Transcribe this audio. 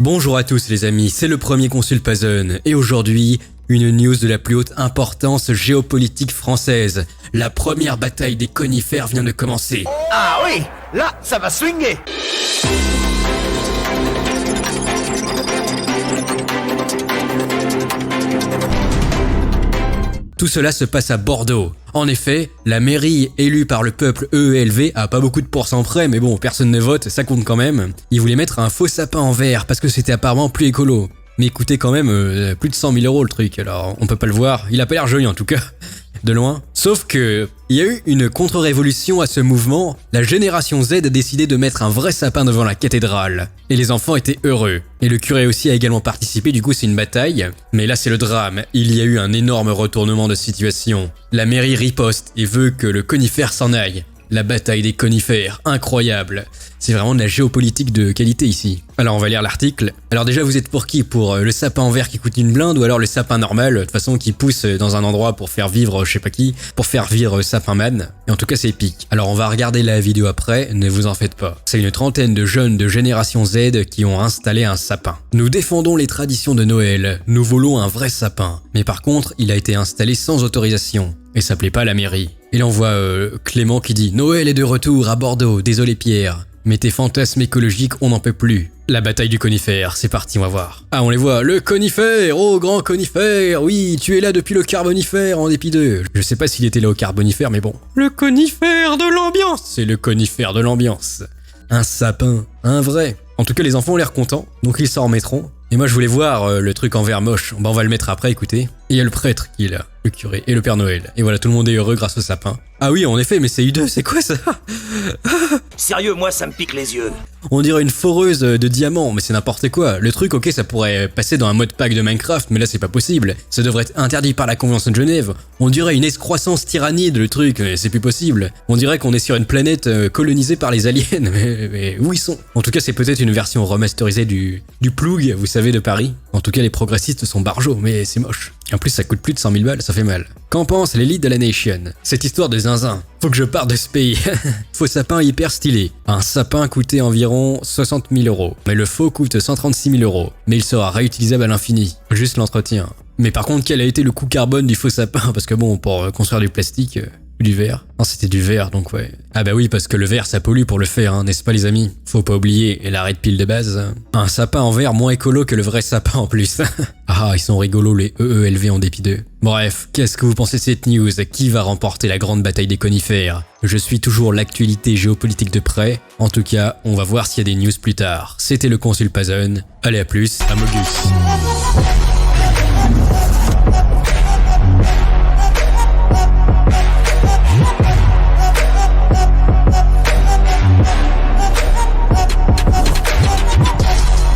Bonjour à tous les amis, c'est le premier Consul Puzzle et aujourd'hui, une news de la plus haute importance géopolitique française. La première bataille des conifères vient de commencer. Ah oui, là, ça va swinguer. Tout cela se passe à Bordeaux. En effet, la mairie élue par le peuple EELV a pas beaucoup de pourcents près, mais bon, personne ne vote, ça compte quand même. Ils voulaient mettre un faux sapin en verre parce que c'était apparemment plus écolo. Mais il coûtait quand même plus de 100 000 € le truc, alors on peut pas le voir. Il a pas l'air joli en tout cas, de loin. Sauf que, il y a eu une contre-révolution à ce mouvement. La génération Z a décidé de mettre un vrai sapin devant la cathédrale. Et les enfants étaient heureux. Et le curé aussi a également participé, du coup c'est une bataille. Mais là c'est le drame, il y a eu un énorme retournement de situation. La mairie riposte et veut que le conifère s'en aille. La bataille des conifères, incroyable. C'est vraiment de la géopolitique de qualité ici. Alors on va lire l'article. Alors déjà vous êtes pour qui? Pour le sapin en verre qui coûte une blinde ou alors le sapin normal, de toute façon qui pousse dans un endroit pour faire vivre je sais pas qui, pour faire vivre Sapin Man. Et en tout cas c'est épique. Alors on va regarder la vidéo après, ne vous en faites pas. C'est une trentaine de jeunes de génération Z qui ont installé un sapin. Nous défendons les traditions de Noël, nous voulons un vrai sapin. Mais par contre il a été installé sans autorisation. Et ça plaît pas à la mairie. Et là on voit Clément qui dit « Noël est de retour à Bordeaux, désolé Pierre. Mais tes fantasmes écologiques, on n'en peut plus. » La bataille du conifère, c'est parti, on va voir. Ah, on les voit, le conifère, oh grand conifère, oui, tu es là depuis le carbonifère en dépit d'eux. Je sais pas s'il était là au carbonifère, mais bon. Le conifère de l'ambiance, c'est le conifère de l'ambiance. Un sapin, un vrai. En tout cas, les enfants ont l'air contents, donc ils s'en remettront. Et moi, je voulais voir le truc en verre moche. Bah, on va le mettre après, écoutez. Et il y a le prêtre qui est là, le curé et le Père Noël. Et voilà, tout le monde est heureux grâce au sapin. Ah oui, en effet, mais c'est U2, c'est quoi ça? Sérieux, moi, ça me pique les yeux. On dirait une foreuse de diamants, mais c'est n'importe quoi. Le truc, ok, ça pourrait passer dans un mode pack de Minecraft, mais là c'est pas possible. Ça devrait être interdit par la Convention de Genève. On dirait une excroissance tyrannide, le truc, mais c'est plus possible. On dirait qu'on est sur une planète colonisée par les aliens, mais où ils sont? En tout cas, c'est peut-être une version remasterisée du Ploug, vous savez, de Paris. En tout cas, les progressistes sont barjots, mais c'est moche. En plus, ça coûte plus de 100 000 balles, ça fait mal. Qu'en pense l'élite de la nation? Cette histoire de zinzin. Faut que je parte de ce pays. Faux sapin hyper stylé. Un sapin coûtait environ 60 000 €. Mais le faux coûte 136 000 €. Mais il sera réutilisable à l'infini. Juste l'entretien. Mais par contre, quel a été le coût carbone du faux sapin? Parce que bon, pour construire du plastique... du verre. Non, c'était du verre, donc ouais. Ah bah oui, parce que le verre, ça pollue pour le faire, hein, n'est-ce pas les amis? Faut pas oublier l'arrêt de pile de base. Un sapin en verre moins écolo que le vrai sapin en plus. Ah, ils sont rigolos les EELV en dépit d'eux. Bref, qu'est-ce que vous pensez de cette news? Qui va remporter la grande bataille des conifères? Je suis toujours l'actualité géopolitique de près. En tout cas, on va voir s'il y a des news plus tard. C'était le Consul Puzzle. Allez, à plus, à Mogus.